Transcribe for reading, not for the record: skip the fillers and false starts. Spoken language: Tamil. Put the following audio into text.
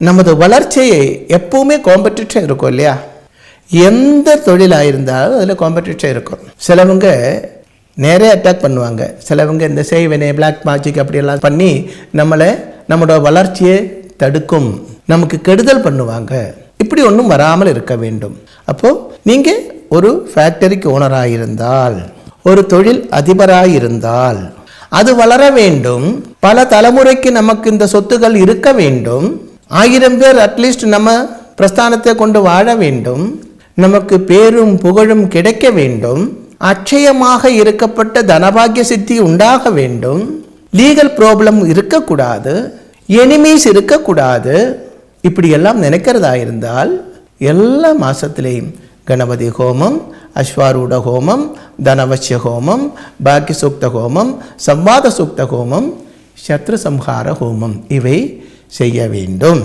நமது வளர்ச்சியை எப்பவுமே காம்படிஷன் இருக்கும் இல்லையா? எந்த தொழிலாக இருந்தாலும் அதில் காம்படிஷன் இருக்கும். சிலவங்க நேரே அட்டாக் பண்ணுவாங்க, சிலவங்க இந்த செய்வனே பிளாக் மேஜிக் அப்படியெல்லாம் பண்ணி நம்மளோட வளர்ச்சியை தடுக்கும், நமக்கு கெடுதல் பண்ணுவாங்க. இப்படி ஒன்றும் வராமல் இருக்க வேண்டும். அப்போது நீங்கள் ஒரு ஃபேக்டரிக்கு ஓனராக இருந்தால், ஒரு தொழில் அதிபராக இருந்தால், அது வளர வேண்டும். பல தலைமுறைக்கு நமக்கு இந்த சொத்துக்கள் இருக்க வேண்டும். 1000 பேர் அட்லீஸ்ட் நம்ம பிரஸ்தானத்தை கொண்டு வாழ வேண்டும். நமக்கு பேரும் புகழும் கிடைக்க வேண்டும். அட்சயமாக இருக்கப்பட்ட தனபாகிய சித்தி உண்டாக வேண்டும். லீகல் ப்ராப்ளம் இருக்கக்கூடாது, எனிமீஸ் இருக்கக்கூடாது. இப்படியெல்லாம் நினைக்கிறதா இருந்தால் எல்லா மாதத்துலேயும் கணபதி ஹோமம், அஸ்வாரூட ஹோமம், தனவசிய ஹோமம், பாக்கி சூக்த ஹோமம், சம்வாத சூக்த ஹோமம், சத்ரு சம்ஹார ஹோமம் இவை செய்ய வேண்டும்.